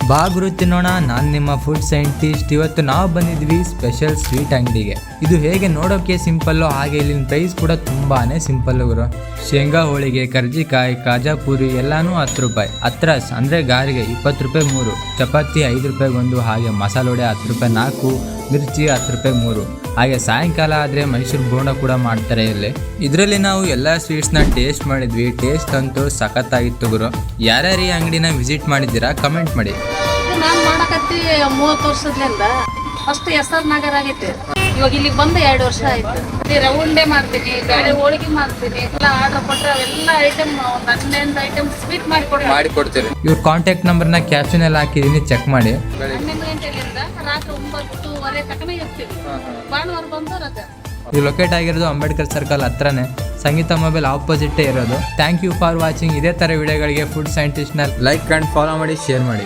ಬಾ ಗುರು ತಿನ್ನೋಣ. ನಾನು ನಿಮ್ಮ ಫುಡ್ ಸೈಂಟಿಸ್ಟ್. ಇವತ್ತು ನಾವು ಬಂದಿದ್ವಿ ಸ್ಪೆಷಲ್ ಸ್ವೀಟ್ ಅಂಗಡಿಗೆ. ಇದು ಹೇಗೆ ನೋಡೋಕೆ ಸಿಂಪಲ್ಲು, ಹಾಗೆ ಇಲ್ಲಿನ ಪ್ರೈಸ್ ಕೂಡ ತುಂಬಾನೇ ಸಿಂಪಲ್ ಗುರು. ಶೇಂಗಾ ಹೋಳಿಗೆ, ಕರ್ಜಿಕಾಯಿ, ಕಾಜಾಪುರಿ ಎಲ್ಲಾನು 10 ರೂಪಾಯಿ. ಅತ್ರಸ್ ಅಂದ್ರೆ ಗಾರಿಗೆ 20 ರೂಪಾಯಿ 3, ಚಪಾತಿ 5 ರೂಪಾಯಿಗೆ 1, ಹಾಗೆ ಮಸಾಲೆ ವಡೆ 10 ರೂಪಾಯಿ 4, ಮಿರ್ಚಿ 10 ರೂಪಾಯಿ 3. ಹಾಗೆ ಸಾಯಂಕಾಲ ಆದರೆ ಮೈಸೂರು ಬೋಂಡ ಕೂಡ ಮಾಡ್ತಾರೆ ಇಲ್ಲಿ. ಇದರಲ್ಲಿ ನಾವು ಎಲ್ಲ ಸ್ವೀಟ್ಸ್ನ ಟೇಸ್ಟ್ ಮಾಡಿದ್ವಿ. ಟೇಸ್ಟ್ ಅಂತೂ ಸಖತ್ತಾಗಿತ್ತು ಗುರು. ಯಾರ್ಯಾರು ಈ ಅಂಗಡಿನ ವಿಸಿಟ್ ಮಾಡಿದ್ದೀರಾ ಕಮೆಂಟ್ ಮಾಡಿ. ನಾನು ಮಾಡಕತ್ತಿ 30 ವರ್ಷದಿಂದ ಫಸ್ಟ್ SR ನಗರ ಆಗೈತೆ. ಇವಾಗ ಇಲ್ಲಿ ಬಂದು 2 ವರ್ಷ ಆಯ್ತು. ರವೆ ಉಂಡೆ ಮಾಡ್ತೀನಿ, ಬೇಳೆ ಹೋಳಿಗೆ ಮಾಡ್ತೀನಿ. ಎಲ್ಲ ಆರ್ಡರ್ ಕೊಟ್ಟರೆ ಅವೆಲ್ಲ ಐಟಮ್ ಒಂದು 11 ಐಟಮ್ ಸ್ವೀಟ್ ಮಾಡಿಕೊಡ್ತೀರಿ. ಇವ್ರ ಕಾಂಟ್ಯಾಕ್ಟ್ ನಂಬರ್ನ ಕ್ಯಾಪ್ಷನಲ್ಲಿ ಹಾಕಿದ್ದೀನಿ, ಚೆಕ್ ಮಾಡಿ. 12 ಗಂಟೆಯಿಂದ ರಾತ್ರಿ 9:30 ತನಕ ಇರ್ತೀವಿ. ಭಾನುವಾರ ಬಂದು ರಜೆ. ಇದು ಲೊಕೇಟ್ ಆಗಿರೋದು ಅಂಬೇಡ್ಕರ್ ಸರ್ಕಲ್ ಹತ್ರನೇ, ಸಂಗೀತ ಮೊಬೈಲ್ ಆಪೋಸಿಟೇ ಇರೋದು. Thank you for watching. ಇದೇ ಥರ ವಿಡಿಯೋಗಳಿಗೆ ಫುಡ್ ಸೈಂಟಿಸ್ಟ್ನ ಲೈಕ್ ಆ್ಯಂಡ್ ಫಾಲೋ ಮಾಡಿ, ಶೇರ್ ಮಾಡಿ.